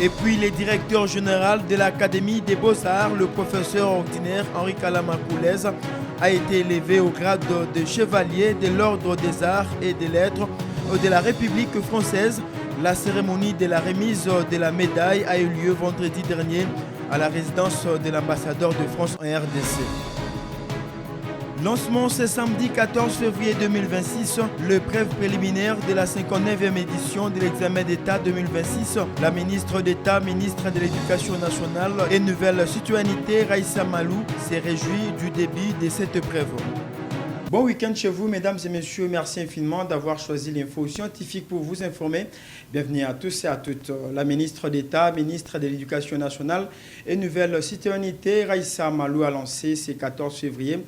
Et puis le directeur général de l'Académie des Beaux-Arts, le professeur ordinaire Henri Kalama Koulez, a été élevé au grade de chevalier de l'Ordre des Arts et des Lettres de la République française. La cérémonie de la remise de la médaille a eu lieu vendredi dernier à la résidence de l'ambassadeur de France en RDC. Lancement ce samedi 14 février 2026, l'épreuve préliminaire de la 59e édition de l'examen d'État 2026. La ministre d'État, ministre de l'Éducation nationale et Nouvelle Citoyenneté, Raissa Malou, s'est réjouie du début de cette épreuve. Bon week-end chez vous, mesdames et messieurs. Merci infiniment d'avoir choisi l'info scientifique pour vous informer. Bienvenue à tous et à toutes. La ministre d'État, ministre de l'Éducation nationale et Nouvelle Citoyenneté, Raissa Malou, a lancé ce 14 février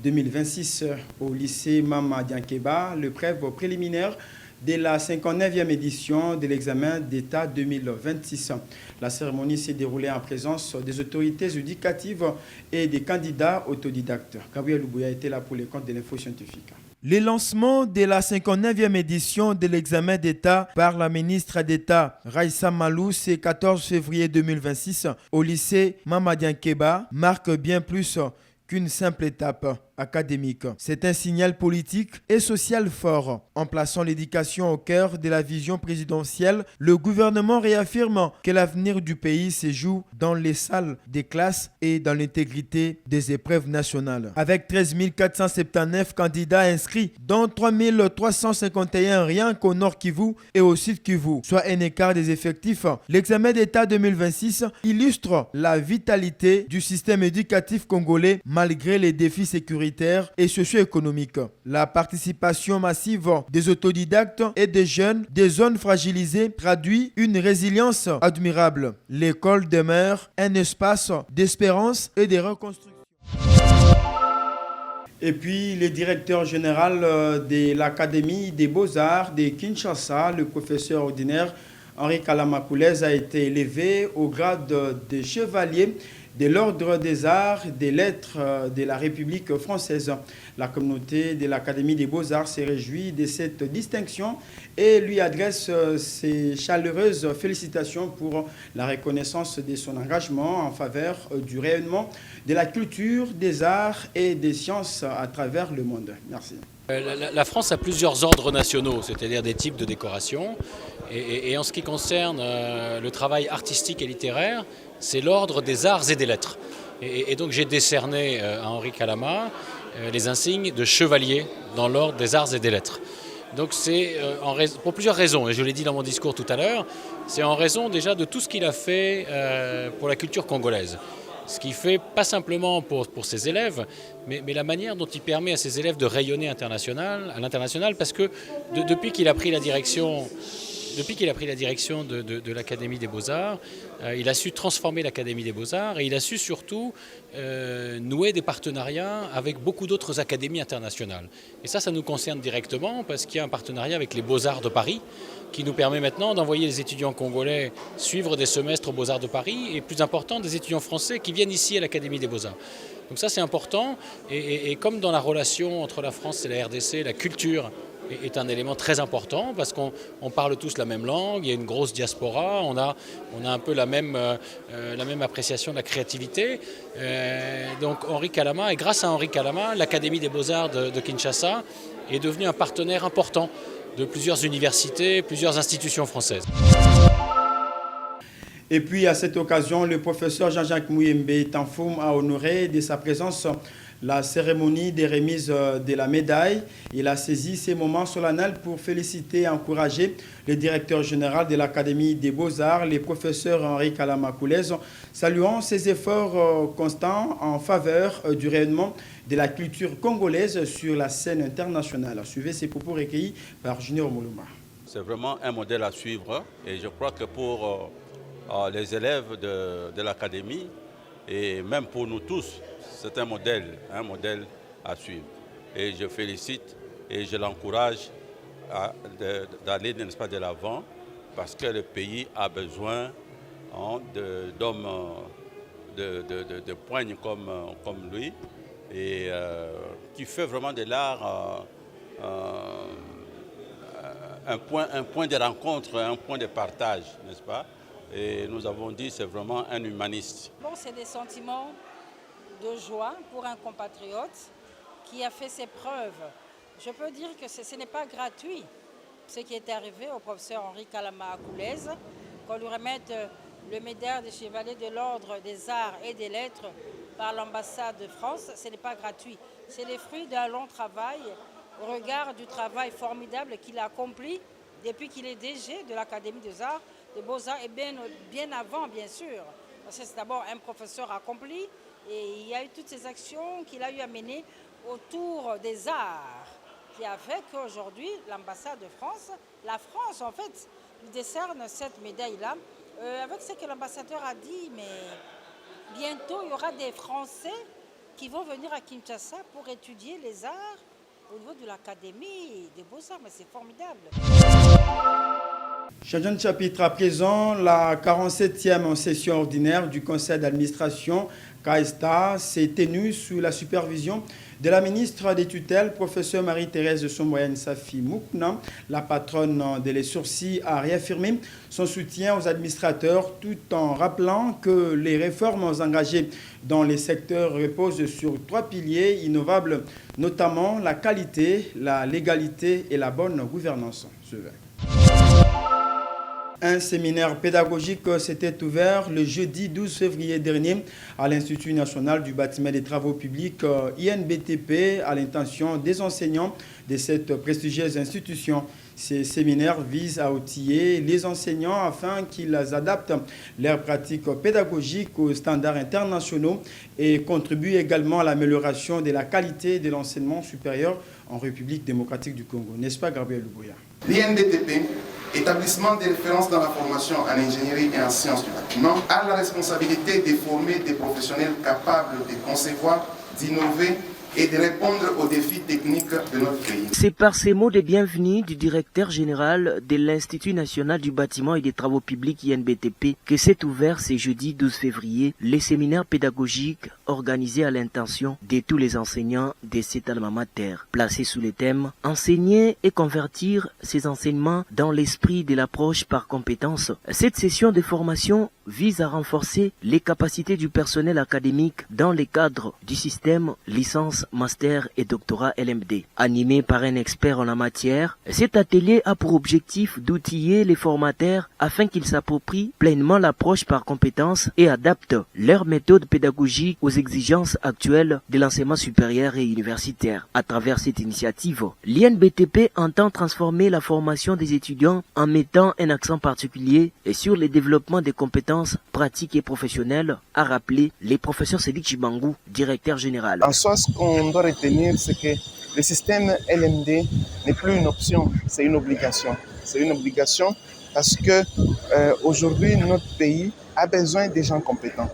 2026 au lycée Mama Diankeba l'épreuve préliminaire de la 59e édition de l'examen d'État 2026. La cérémonie s'est déroulée en présence des autorités éducatives et des candidats autodidactes. Gabriel Louboya était là pour les comptes de l'info scientifique. Le lancement de la 59e édition de l'examen d'État par la ministre d'État Raissa Malou ce 14 février 2026 au lycée Mama Diankeba marque bien plus qu'une simple étape académique. C'est un signal politique et social fort. En plaçant l'éducation au cœur de la vision présidentielle, le gouvernement réaffirme que l'avenir du pays se joue dans les salles des classes et dans l'intégrité des épreuves nationales. Avec 13 479 candidats inscrits, dont 3 351 rien qu'au Nord Kivu et au Sud Kivu, soit un écart des effectifs, l'examen d'État 2026 illustre la vitalité du système éducatif congolais malgré les défis sécuritaires et socio-économiques. La participation massive des autodidactes et des jeunes des zones fragilisées traduit une résilience admirable. L'école demeure un espace d'espérance et de reconstruction. Et puis, le directeur général de l'Académie des Beaux-Arts de Kinshasa, le professeur ordinaire Henri Kalama Koulez, a été élevé au grade de chevalier de l'Ordre des Arts et des Lettres de la République française. La communauté de l'Académie des Beaux-Arts s'est réjouie de cette distinction et lui adresse ses chaleureuses félicitations pour la reconnaissance de son engagement en faveur du rayonnement de la culture, des arts et des sciences à travers le monde. Merci. La France a plusieurs ordres nationaux, c'est-à-dire des types de décorations. Et en ce qui concerne le travail artistique et littéraire, c'est l'ordre des arts et des lettres. Et donc j'ai décerné à Henri Kalama les insignes de chevalier dans l'ordre des arts et des lettres. Donc c'est pour plusieurs raisons, et je l'ai dit dans mon discours tout à l'heure, c'est en raison déjà de tout ce qu'il a fait pour la culture congolaise. Ce qu'il fait pas simplement pour ses élèves, mais la manière dont il permet à ses élèves de rayonner à l'international, parce que depuis qu'il a pris la direction de l'Académie des Beaux-Arts, il a su transformer l'Académie des Beaux-Arts et il a su surtout nouer des partenariats avec beaucoup d'autres académies internationales. Et ça nous concerne directement parce qu'il y a un partenariat avec les Beaux-Arts de Paris qui nous permet maintenant d'envoyer les étudiants congolais suivre des semestres aux Beaux-Arts de Paris et plus important, des étudiants français qui viennent ici à l'Académie des Beaux-Arts. Donc ça c'est important et comme dans la relation entre la France et la RDC, la culture est un élément très important parce qu'on parle tous la même langue, il y a une grosse diaspora, on a un peu la même appréciation de la créativité. Donc Henri Kalama, et grâce à Henri Kalama, l'Académie des Beaux-Arts de Kinshasa est devenue un partenaire important de plusieurs universités, plusieurs institutions françaises. Et puis à cette occasion, le professeur Jean-Jacques Mouyembe Tanfoum a honoré de sa présence la cérémonie des remises de la médaille. Il a saisi ces moments solennels pour féliciter et encourager le directeur général de l'Académie des Beaux-Arts, le professeur Henri Kalama Koulez, saluant ses efforts constants en faveur du rayonnement de la culture congolaise sur la scène internationale. Suivez ces propos recueillis par Junior Moulouma. C'est vraiment un modèle à suivre et je crois que pour les élèves de l'Académie et même pour nous tous, c'est un modèle à suivre. Et je félicite et je l'encourage d'aller, n'est-ce pas, de l'avant parce que le pays a besoin d'hommes de poigne comme lui et qui fait vraiment de l'art un point de rencontre, un point de partage, n'est-ce pas, Et nous avons dit c'est vraiment un humaniste. Bon, c'est des sentiments de joie pour un compatriote qui a fait ses preuves. Je peux dire que ce n'est pas gratuit ce qui est arrivé au professeur Henri Kalama Akoulez, qu'on lui remette le médaille de chevalier de l'ordre des arts et des lettres par l'ambassade de France. Ce n'est pas gratuit. C'est le fruit d'un long travail au regard du travail formidable qu'il a accompli depuis qu'il est DG de l'Académie des Arts, des Beaux-Arts, et bien avant, bien sûr. Parce que c'est d'abord un professeur accompli et il y a eu toutes ces actions qu'il a eu à mener autour des arts qui a fait qu'aujourd'hui, l'ambassade de France, la France en fait, lui décerne cette médaille-là. Avec ce que l'ambassadeur a dit, mais bientôt il y aura des Français qui vont venir à Kinshasa pour étudier les arts au niveau de l'Académie des Beaux-Arts, mais c'est formidable. Changeant de chapitre à présent, la 47e session ordinaire du conseil d'administration CAESTA s'est tenue sous la supervision de la ministre des tutelles, professeure Marie-Thérèse Somboyane Safi Moukna. La patronne de Les Sourcils a réaffirmé son soutien aux administrateurs tout en rappelant que les réformes engagées dans les secteurs reposent sur 3 piliers innovables, notamment la qualité, la légalité et la bonne gouvernance. Un séminaire pédagogique s'était ouvert le jeudi 12 février dernier à l'Institut national du bâtiment et des travaux publics INBTP à l'intention des enseignants de cette prestigieuse institution. Ces séminaires visent à outiller les enseignants afin qu'ils adaptent leurs pratiques pédagogiques aux standards internationaux et contribuent également à l'amélioration de la qualité de l'enseignement supérieur en République démocratique du Congo. N'est-ce pas, Gabriel Luboya? L'INBTP, établissement de référence dans la formation en ingénierie et en sciences du bâtiment, a la responsabilité de former des professionnels capables de concevoir, d'innover et de répondre aux défis techniques de notre pays. C'est par ces mots de bienvenue du directeur général de l'Institut national du bâtiment et des travaux publics INBTP que s'est ouvert ce jeudi 12 février les séminaires pédagogiques organisés à l'intention de tous les enseignants de cet alma mater, placés sous le thème « Enseigner et convertir ces enseignements dans l'esprit de l'approche par compétences ». Cette session de formation vise à renforcer les capacités du personnel académique dans le cadre du système licence, master et doctorat LMD. Animé par un expert en la matière, cet atelier a pour objectif d'outiller les formateurs afin qu'ils s'approprient pleinement l'approche par compétences et adaptent leur méthode pédagogique aux exigences actuelles de l'enseignement supérieur et universitaire. À travers cette initiative, l'INBTP entend transformer la formation des étudiants en mettant un accent particulier sur le développement des compétences pratiques et professionnelles, a rappelé le professeur Cédric Chibangou, directeur général. En soi, ce qu'on doit retenir, c'est que le système LMD n'est plus une option, c'est une obligation. C'est une obligation parce que aujourd'hui, notre pays a besoin des gens compétents.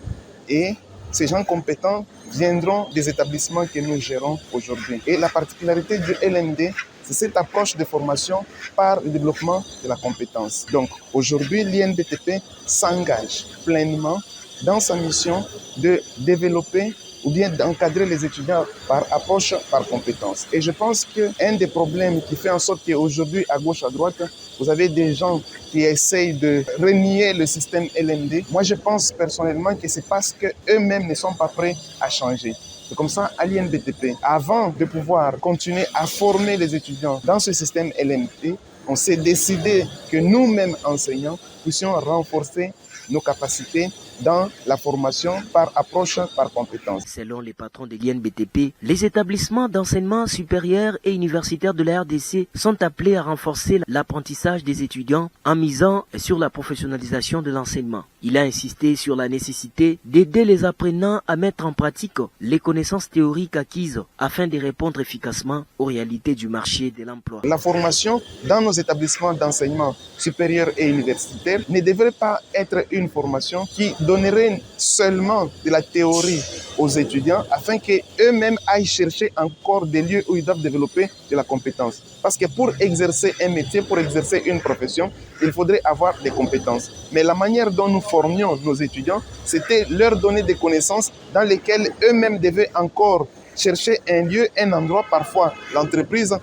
Et ces gens compétents viendront des établissements que nous gérons aujourd'hui. Et la particularité du LMD, c'est cette approche de formation par le développement de la compétence. Donc aujourd'hui, l'INBTP s'engage pleinement dans sa mission de développer ou bien d'encadrer les étudiants par approche, par compétence. Et je pense qu'un des problèmes qui fait en sorte qu'aujourd'hui, à gauche, à droite, vous avez des gens qui essayent de renier le système LMD. Moi, je pense personnellement que c'est parce qu'eux-mêmes ne sont pas prêts à changer. C'est comme ça, à l'INBTP, avant de pouvoir continuer à former les étudiants dans ce système LMD, on s'est décidé que nous-mêmes, enseignants, puissions renforcer nos capacités dans la formation par approche, par compétence. Selon les patrons de l'INBTP, les établissements d'enseignement supérieur et universitaire de la RDC sont appelés à renforcer l'apprentissage des étudiants en misant sur la professionnalisation de l'enseignement. Il a insisté sur la nécessité d'aider les apprenants à mettre en pratique les connaissances théoriques acquises afin de répondre efficacement aux réalités du marché de l'emploi. La formation dans nos établissements d'enseignement supérieur et universitaire ne devrait pas être une formation qui donnerait seulement de la théorie aux étudiants afin qu'eux-mêmes aillent chercher encore des lieux où ils doivent développer de la compétence. Parce que pour exercer un métier, pour exercer une profession, il faudrait avoir des compétences. Mais la manière dont nous formions nos étudiants, c'était leur donner des connaissances dans lesquelles eux-mêmes devaient encore chercher un lieu, un endroit. Parfois, l'entreprise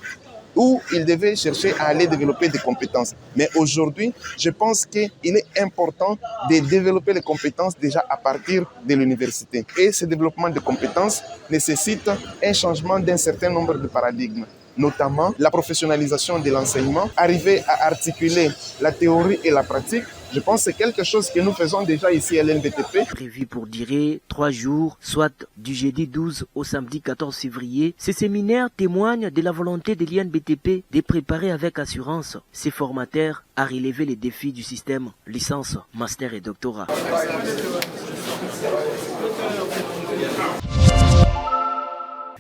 où ils devaient chercher à aller développer des compétences. Mais aujourd'hui, je pense qu'il est important de développer les compétences déjà à partir de l'université. Et ce développement de compétences nécessite un changement d'un certain nombre de paradigmes, notamment la professionnalisation de l'enseignement, arriver à articuler la théorie et la pratique. Je pense que c'est quelque chose que nous faisons déjà ici à l'NBTP. Prévu pour durer 3 jours, soit du jeudi 12 au samedi 14 février, ces séminaires témoignent de la volonté de l'INBTP de préparer avec assurance ses formateurs à relever les défis du système licence, master et doctorat.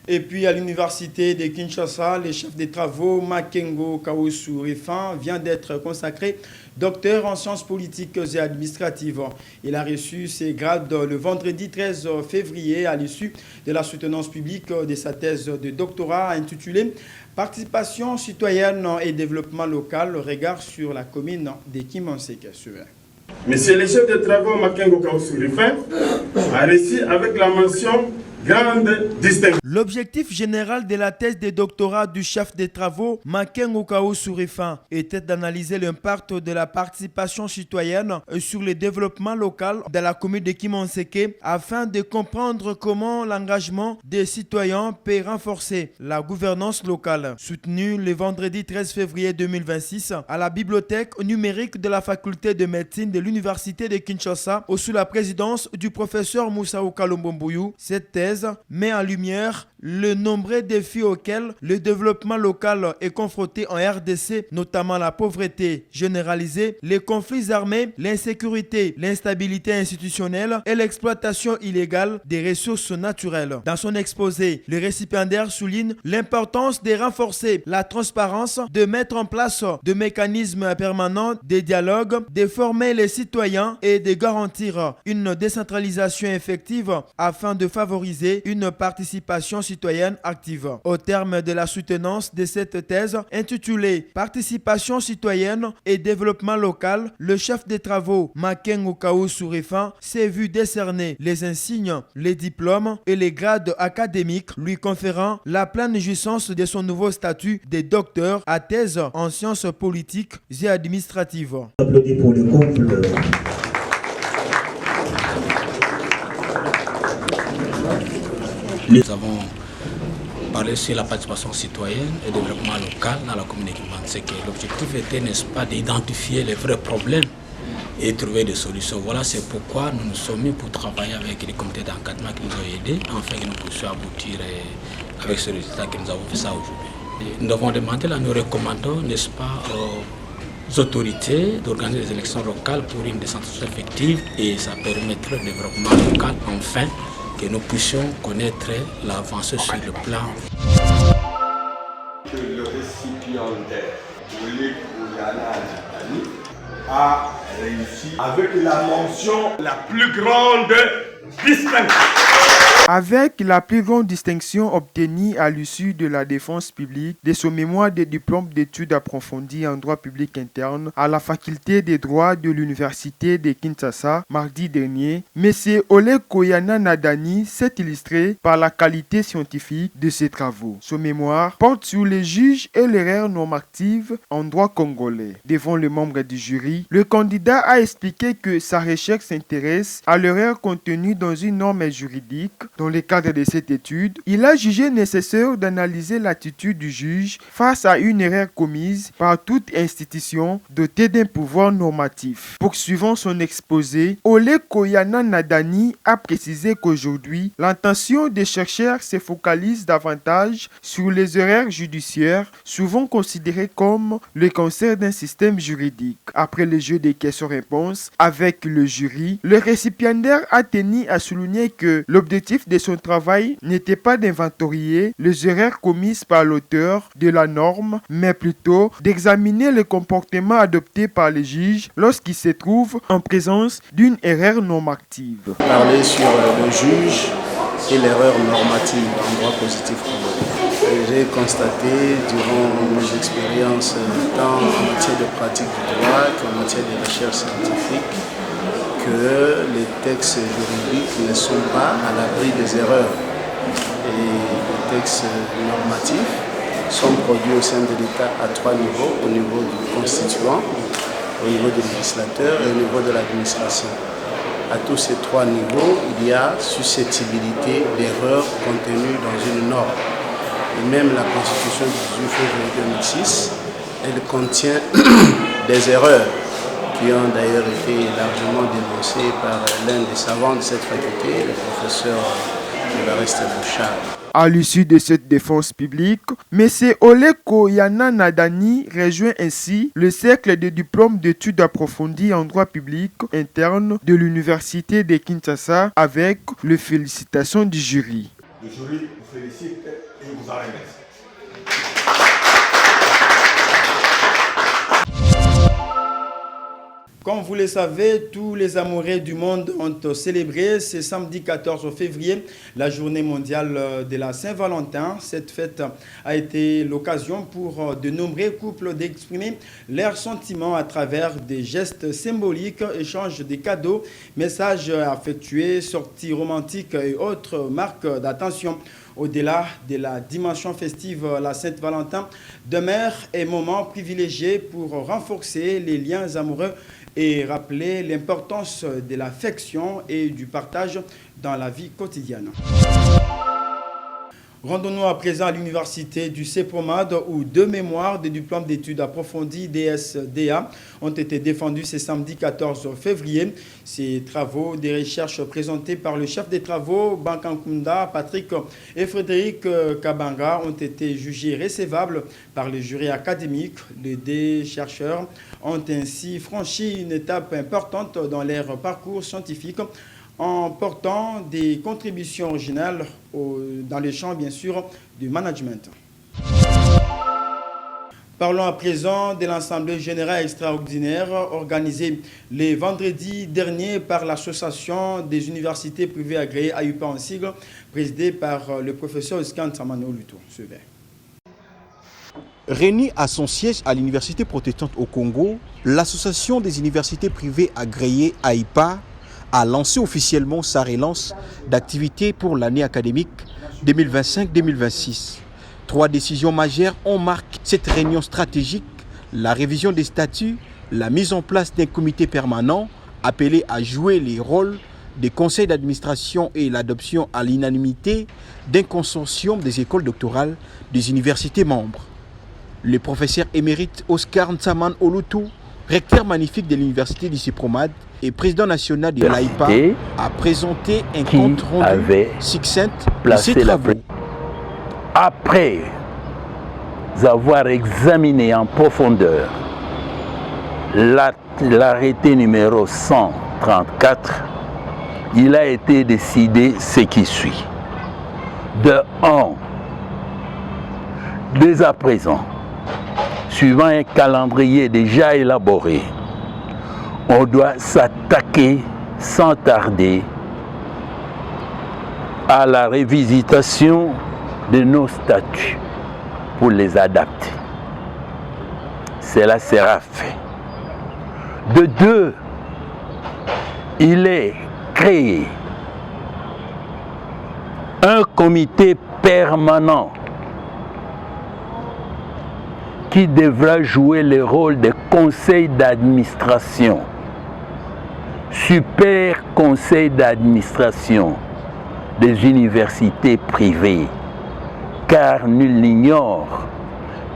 Et puis à l'université de Kinshasa, le chef des travaux Makengo Kaosu Rifan vient d'être consacré docteur en sciences politiques et administratives. Il a reçu ses grades le vendredi 13 février à l'issue de la soutenance publique de sa thèse de doctorat intitulée Participation citoyenne et développement local, regard sur la commune de Kimonseke. Monsieur le chef des travaux Makengo Kaosu Rifan a reçu avec la mention grande distinction. L'objectif général de la thèse de doctorat du chef des travaux Makengo Kaosu Rifan était d'analyser l'impact de la participation citoyenne sur le développement local de la commune de Kimonseke afin de comprendre comment l'engagement des citoyens peut renforcer la gouvernance locale. Soutenu le vendredi 13 février 2026 à la bibliothèque numérique de la faculté de médecine de l'université de Kinshasa sous la présidence du professeur Moussa Kalombombouyu, cette thèse met en lumière le nombreux défis auxquels le développement local est confronté en RDC, notamment la pauvreté généralisée, les conflits armés, l'insécurité, l'instabilité institutionnelle et l'exploitation illégale des ressources naturelles. Dans son exposé, le récipiendaire souligne l'importance de renforcer la transparence, de mettre en place des mécanismes permanents de dialogue, de former les citoyens et de garantir une décentralisation effective afin de favoriser une participation citoyenne active. Au terme de la soutenance de cette thèse intitulée Participation citoyenne et développement local, le chef des travaux Makengo Kaosu Rifan s'est vu décerner les insignes, les diplômes et les grades académiques lui conférant la pleine jouissance de son nouveau statut de docteur à thèse en sciences politiques et administratives. Applaudis pour le couple. Nous avons parlé sur la participation citoyenne et le développement local dans la commune de Kimonseke. L'objectif était, n'est-ce pas, d'identifier les vrais problèmes et trouver des solutions. Voilà, c'est pourquoi nous nous sommes mis pour travailler avec les comités d'encadrement qui nous ont aidés, afin que nous puissions aboutir avec ce résultat que nous avons fait ça aujourd'hui. Nous avons demandé, là, nous recommandons, n'est-ce pas, aux autorités d'organiser des élections locales pour une décentralisation effective et ça permettrait le développement local, enfin, que nous puissions connaître l'avancée sur le plan. Que le récipiendaire a réussi avec la mention la plus grande distinction. Avec la plus grande distinction obtenue à l'issue de la défense publique de son mémoire de diplôme d'études approfondies en droit public interne à la faculté des droits de l'université de Kinshasa mardi dernier, M. Ole Koyana Nadani s'est illustré par la qualité scientifique de ses travaux. Son mémoire porte sur les juges et l'erreur normative en droit congolais. Devant le membre du jury, le candidat a expliqué que sa recherche s'intéresse à l'erreur contenue dans une norme juridique. Dans le cadre de cette étude, il a jugé nécessaire d'analyser l'attitude du juge face à une erreur commise par toute institution dotée d'un pouvoir normatif. Poursuivant son exposé, Ole Koyana Nadani a précisé qu'aujourd'hui, l'intention des chercheurs se focalise davantage sur les erreurs judiciaires, souvent considérées comme le cancer d'un système juridique. Après le jeu des questions-réponses avec le jury, le récipiendaire a tenu à souligner que l'objectif de son travail n'était pas d'inventorier les erreurs commises par l'auteur de la norme, mais plutôt d'examiner le comportement adopté par les juges lorsqu'ils se trouvent en présence d'une erreur normative. Parler sur le juge et l'erreur normative en droit positif congolais. J'ai constaté durant mes expériences tant en matière de pratique du droit qu'en matière de recherche scientifique que les textes juridiques ne sont pas à l'abri des erreurs. Et les textes normatifs sont produits au sein de l'État à 3 niveaux, au niveau du constituant, au niveau du législateur et au niveau de l'administration. À tous ces 3 niveaux, il y a susceptibilité d'erreurs contenues dans une norme. Et même la Constitution du 18 février 2006, elle contient des erreurs qui ont d'ailleurs été largement dénoncées par l'un des savants de cette faculté, le professeur Évariste Bouchard. À l'issue de cette défense publique, M. Oleko Yananadani rejoint ainsi le cercle de diplômes d'études approfondies en droit public interne de l'Université de Kinshasa avec les félicitations du jury. Le jury vous félicite et vous en remercie. Comme vous le savez, tous les amoureux du monde ont célébré ce samedi 14 février la journée mondiale de la Saint-Valentin. Cette fête a été l'occasion pour de nombreux couples d'exprimer leurs sentiments à travers des gestes symboliques, échanges de cadeaux, messages affectueux, sorties romantiques et autres marques d'attention. Au-delà de la dimension festive, la Saint-Valentin demeure un moment privilégié pour renforcer les liens amoureux et rappeler l'importance de l'affection et du partage dans la vie quotidienne. Rendons-nous à présent à l'université du CEPROMAD où 2 mémoires de diplômes d'études approfondies DSDA ont été défendus ce samedi 14 février. Ces travaux de recherche présentés par le chef des travaux, Bankankunda, Patrick et Frédéric Kabanga ont été jugés recevables par le jury académique. Les 2 chercheurs ont ainsi franchi une étape importante dans leur parcours scientifique en portant des contributions originales dans le champ, bien sûr, du management. Parlons à présent de l'Assemblée générale extraordinaire organisée le vendredi dernier par l'Association des universités privées agréées AUPA en sigle, présidée par le professeur Oscar Ntamano Luto. Réunie à son siège à l'Université protestante au Congo, l'Association des universités privées agréées AIPA a lancé officiellement sa relance d'activité pour l'année académique 2025-2026. 3 décisions majeures ont marqué cette réunion stratégique: la révision des statuts, la mise en place d'un comité permanent appelé à jouer les rôles des conseils d'administration et l'adoption à l'unanimité d'un consortium des écoles doctorales des universités membres. Le professeur émérite Oscar Ntamano Luto, recteur magnifique de l'université du CEPROMAD et président national de l'AIPA, a présenté un compte rendu succinct de ses travaux. Après avoir examiné en profondeur l'arrêté numéro 134, il a été décidé ce qui suit. De 1, dès à présent, suivant un calendrier déjà élaboré, on doit s'attaquer sans tarder à la révisitation de nos statuts pour les adapter. Cela sera fait. De 2, il est créé un comité permanent qui devra jouer le rôle de conseil d'administration, super conseil d'administration des universités privées, car nul n'ignore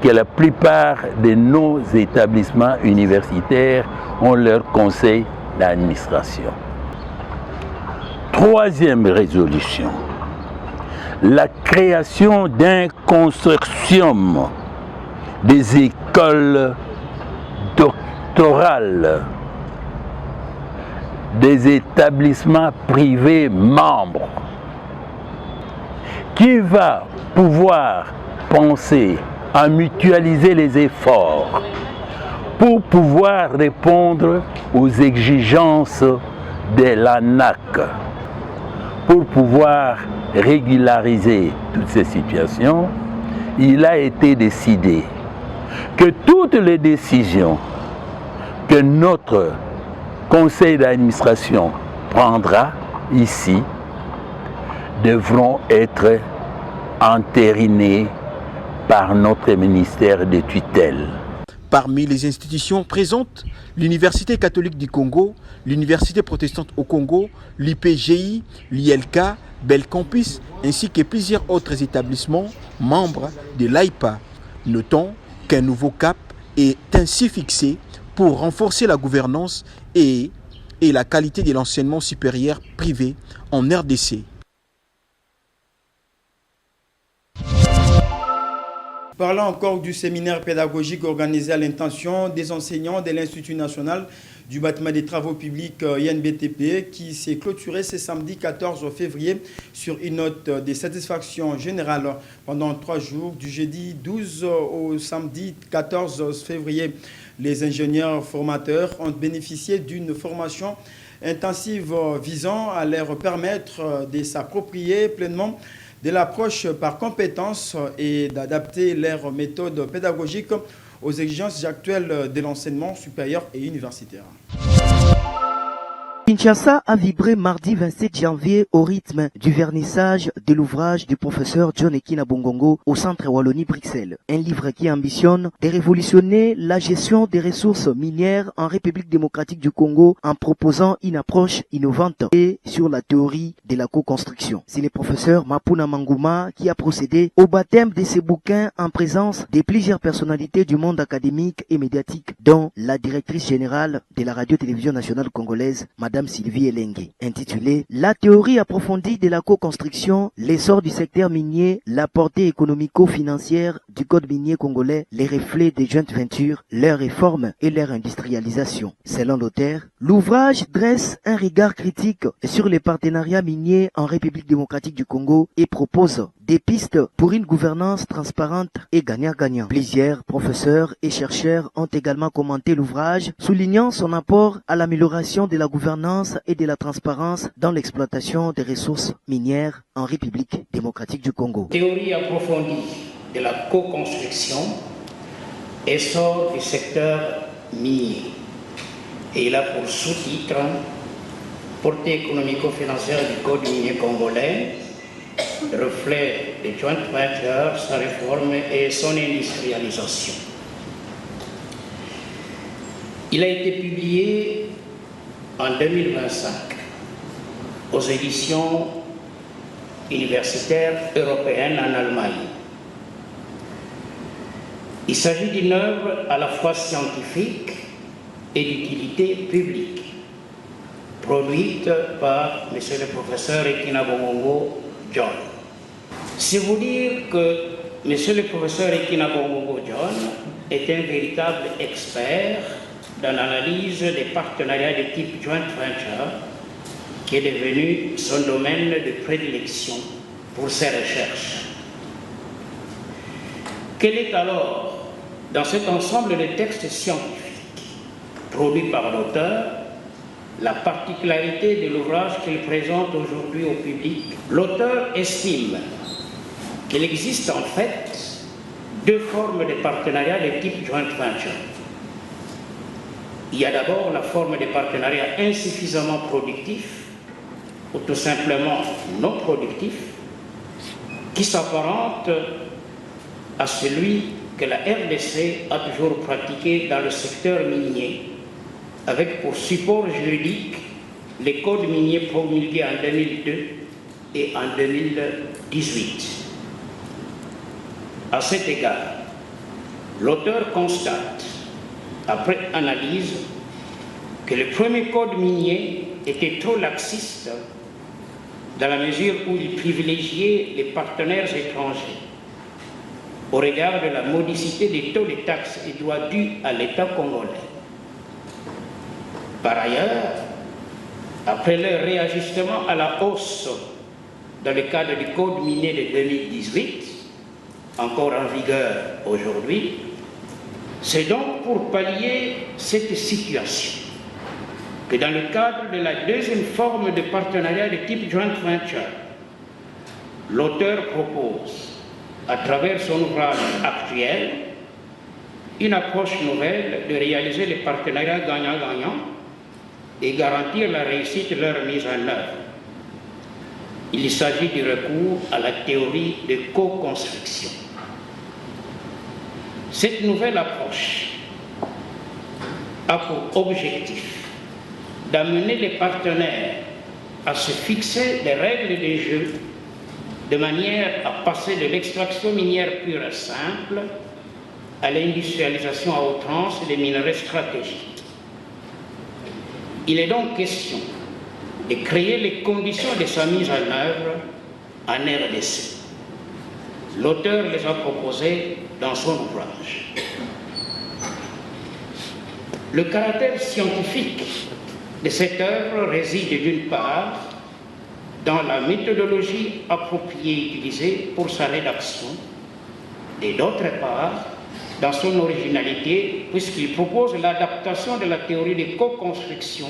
que la plupart de nos établissements universitaires ont leur conseil d'administration. 3e résolution, la création d'un consortium des écoles doctorales des établissements privés membres qui va pouvoir penser à mutualiser les efforts pour pouvoir répondre aux exigences de l'ANAC, pour pouvoir régulariser toutes ces situations. Il a été décidé que toutes les décisions que notre conseil d'administration prendra ici devront être entérinées par notre ministère de tutelle. Parmi les institutions présentes, l'Université catholique du Congo, l'Université protestante au Congo, l'IPGI, l'ILK, Belcampus, ainsi que plusieurs autres établissements membres de l'AIPA. Notons qu'un nouveau cap est ainsi fixé pour renforcer la gouvernance et la qualité de l'enseignement supérieur privé en RDC. Parlant encore du séminaire pédagogique organisé à l'intention des enseignants de l'Institut national du bâtiment des travaux publics INBTP qui s'est clôturé ce samedi 14 février sur une note de satisfaction générale pendant 3 jours, du jeudi 12 au samedi 14 février. Les ingénieurs formateurs ont bénéficié d'une formation intensive visant à leur permettre de s'approprier pleinement de l'approche par compétences et d'adapter leurs méthodes pédagogiques aux exigences actuelles de l'enseignement supérieur et universitaire. Kinshasa a vibré mardi 27 janvier au rythme du vernissage de l'ouvrage du professeur John Ekina Bongongo au Centre Wallonie-Bruxelles. Un livre qui ambitionne de révolutionner la gestion des ressources minières en République démocratique du Congo en proposant une approche innovante et sur la théorie de la co-construction. C'est le professeur Mapuna Mangouma qui a procédé au baptême de ces bouquins en présence de plusieurs personnalités du monde académique et médiatique, dont la directrice générale de la radio-télévision nationale congolaise, Madame Sylvie Elengue, intitulé « La théorie approfondie de la co-construction, l'essor du secteur minier, la portée économico-financière du code minier congolais, les reflets des joint ventures, leurs réformes et leur industrialisation ». Selon l'auteur, l'ouvrage dresse un regard critique sur les partenariats miniers en République démocratique du Congo et propose des pistes pour une gouvernance transparente et gagnant-gagnant. Plusieurs professeurs et chercheurs ont également commenté l'ouvrage, soulignant son apport à l'amélioration de la gouvernance et de la transparence dans l'exploitation des ressources minières en République démocratique du Congo. Théorie approfondie de la co-construction, essor du secteur minier. Et il a pour sous-titre portée économico-financière du code minier congolais, reflet des joint ventures, sa réforme et son industrialisation. Il a été publié en 2025 aux éditions universitaires européennes en Allemagne. Il s'agit d'une œuvre à la fois scientifique et d'utilité publique, produite par M. le professeur Ekina Bongongo John. C'est vous dire que M. le professeur Ekina Bongongo John est un véritable expert dans l'analyse des partenariats de type joint venture, qui est devenu son domaine de prédilection pour ses recherches. Quel est alors, dans cet ensemble de textes scientifiques produits par l'auteur, la particularité de l'ouvrage qu'il présente aujourd'hui au public? L'auteur estime qu'il existe en fait 2 formes de partenariat de type joint venture. Il y a d'abord la forme de partenariat insuffisamment productif ou tout simplement non productif qui s'apparente à celui que la RDC a toujours pratiqué dans le secteur minier avec pour support juridique les codes miniers promulgués en 2002 et en 2018. À cet égard, l'auteur constate, après analyse, que le premier code minier était trop laxiste dans la mesure où il privilégiait les partenaires étrangers au regard de la modicité des taux de taxes et droits dus à l'État congolais. Par ailleurs, après leur réajustement à la hausse dans le cadre du code minier de 2018, encore en vigueur aujourd'hui, c'est donc pour pallier cette situation que dans le cadre de la deuxième forme de partenariat de type joint venture, l'auteur propose, à travers son ouvrage actuel, une approche nouvelle de réaliser les partenariats gagnant-gagnant et garantir la réussite de leur mise en œuvre. Il s'agit du recours à la théorie de co-construction. Cette nouvelle approche a pour objectif d'amener les partenaires à se fixer des règles de jeu de manière à passer de l'extraction minière pure et simple à l'industrialisation à outrance des minerais stratégiques. Il est donc question de créer les conditions de sa mise en œuvre en RDC. L'auteur les a proposées dans son ouvrage. Le caractère scientifique de cette œuvre réside d'une part dans la méthodologie appropriée utilisée pour sa rédaction et d'autre part dans son originalité puisqu'il propose l'adaptation de la théorie de co-construction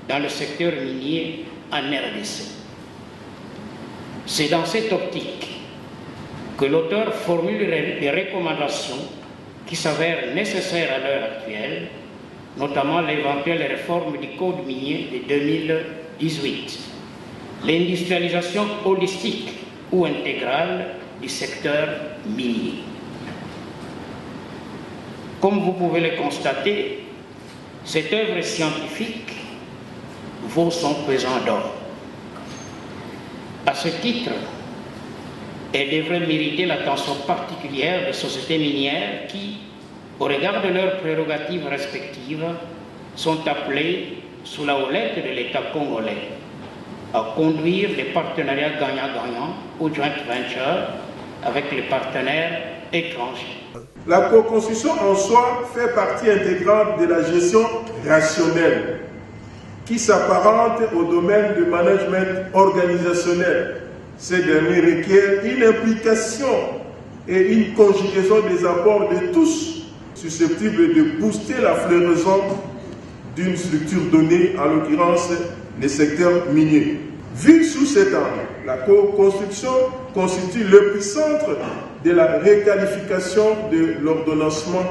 dans le secteur minier en RDC. C'est dans cette optique que l'auteur formule des recommandations qui s'avèrent nécessaires à l'heure actuelle, notamment l'éventuelle réforme du Code minier de 2018, l'industrialisation holistique ou intégrale du secteur minier. Comme vous pouvez le constater, cette œuvre scientifique vaut son pesant d'or. À ce titre, elle devrait mériter l'attention particulière des sociétés minières qui, au regard de leurs prérogatives respectives, sont appelées, sous la houlette de l'État congolais, à conduire des partenariats gagnant-gagnant ou joint venture avec les partenaires étrangers. La co-construction en soi fait partie intégrante de la gestion rationnelle qui s'apparente au domaine du management organisationnel. Ces derniers requièrent une implication et une conjugaison des apports de tous susceptibles de booster la floraison d'une structure donnée, en l'occurrence le secteur minier. Vu sous cet angle, la co-construction constitue l'épicentre de la requalification de l'ordonnancement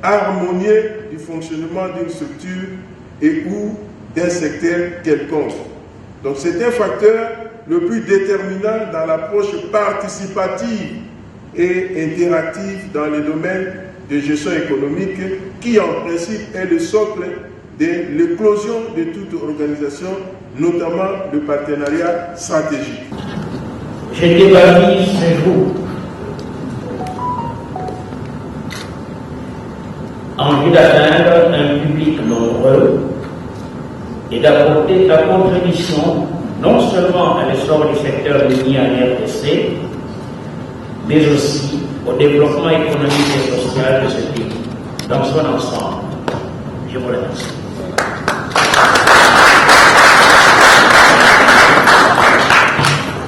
harmonieux du fonctionnement d'une structure et ou d'un secteur quelconque. Donc c'est un facteur le plus déterminant dans l'approche participative et interactive dans les domaines de gestion économique qui en principe est le socle de l'éclosion de toute organisation, notamment le partenariat stratégique. Je dévalise ce jour en vue d'atteindre un public nombreux et d'apporter ta contribution non seulement à l'essor du secteur minier en RDC, mais aussi au développement économique et social de ce pays, dans son ensemble. Je vous remercie.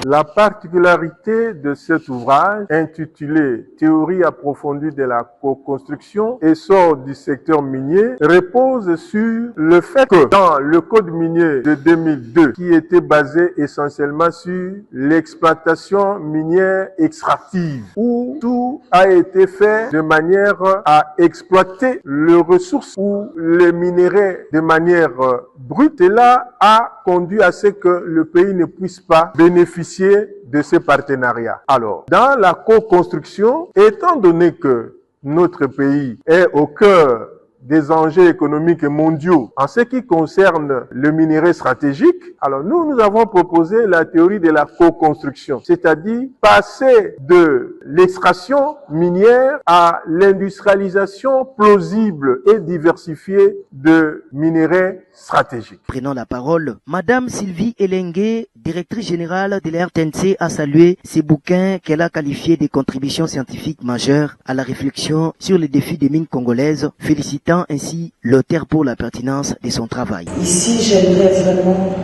La particularité de cet ouvrage, intitulé « Théorie approfondie de la co-construction, essor du secteur minier », repose sur le fait que dans le Code minier de 2002, qui était basé essentiellement sur l'exploitation minière extractive, où tout a été fait de manière à exploiter les ressources ou les minéraux de manière brute, cela a conduit à ce que le pays ne puisse pas bénéficier de ces partenariats. Alors, dans la co-construction, étant donné que notre pays est au cœur des enjeux économiques mondiaux en ce qui concerne le minerai stratégique, alors nous avons proposé la théorie de la co-construction, c'est-à-dire passer de l'extraction minière à l'industrialisation plausible et diversifiée de minerais stratégiques. Prenant la parole, Madame Sylvie Elengue, directrice générale de la RTNC, a salué ces bouquins qu'elle a qualifiés de contributions scientifiques majeures à la réflexion sur les défis des mines congolaises, félicitant ainsi l'auteur pour la pertinence de son travail. Ici, j'aimerais vraiment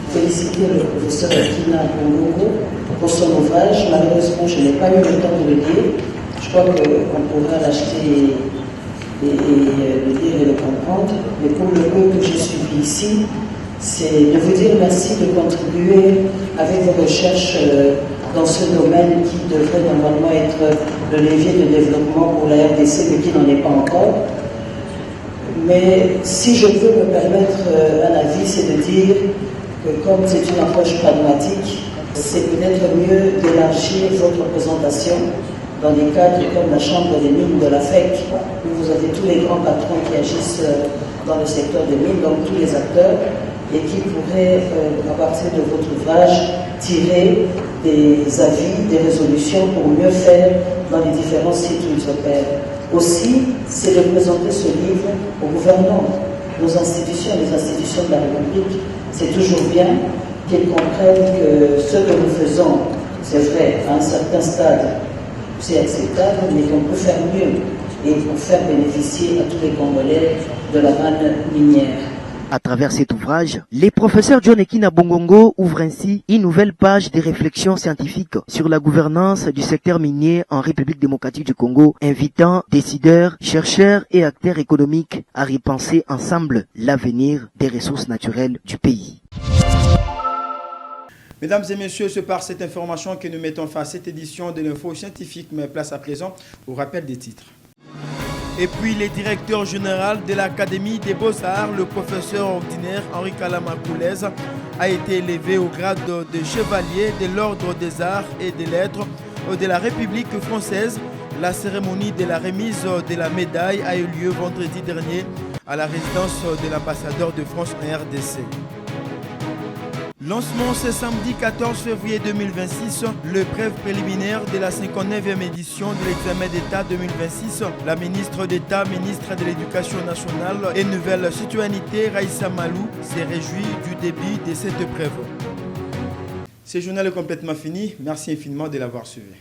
féliciter le professeur Ekina Bongogo pour son ouvrage. Malheureusement, je n'ai pas eu le temps de le lire. Je crois qu'on pourra l'acheter et le lire et le comprendre. Mais pour le peu que j'ai suivi ici, c'est de vous dire merci de contribuer avec vos recherches dans ce domaine qui devrait normalement être le levier de développement pour la RDC, mais qui n'en est pas encore. Mais si je peux me permettre un avis, c'est de dire que comme c'est une approche pragmatique, c'est peut-être mieux d'élargir votre présentation dans des cadres comme la Chambre des mines de la FEC, où vous avez tous les grands patrons qui agissent dans le secteur des mines, donc tous les acteurs, et qui pourraient, à partir de votre ouvrage, tirer des avis, des résolutions pour mieux faire dans les différents sites où ils opèrent. Aussi, c'est de présenter ce livre aux gouvernants, nos institutions, les institutions de la République. C'est toujours bien qu'ils comprennent que ce que nous faisons, c'est vrai, à un certain stade, c'est acceptable, mais qu'on peut faire mieux et pour faire bénéficier à tous les Congolais de la manne minière. À travers cet ouvrage, les professeurs John Ekina Bongongo ouvrent ainsi une nouvelle page de réflexion scientifique sur la gouvernance du secteur minier en République démocratique du Congo, invitant décideurs, chercheurs et acteurs économiques à repenser ensemble l'avenir des ressources naturelles du pays. Mesdames et messieurs, c'est par cette information que nous mettons fin à cette édition de l'info scientifique, mais place à présent au rappel des titres. Et puis, le directeur général de l'Académie des Beaux-Arts, le professeur ordinaire Henri Kalama Koulez, a été élevé au grade de chevalier de l'Ordre des Arts et des Lettres de la République française. La cérémonie de la remise de la médaille a eu lieu vendredi dernier à la résidence de l'ambassadeur de France en RDC. Lancement ce samedi 14 février 2026, l'épreuve préliminaire de la 59e édition de l'examen d'État 2026. La ministre d'État, ministre de l'Éducation nationale et Nouvelle Citoyenneté, Raïssa Malou, s'est réjouie du début de cette épreuve. Ce journal est complètement fini. Merci infiniment de l'avoir suivi.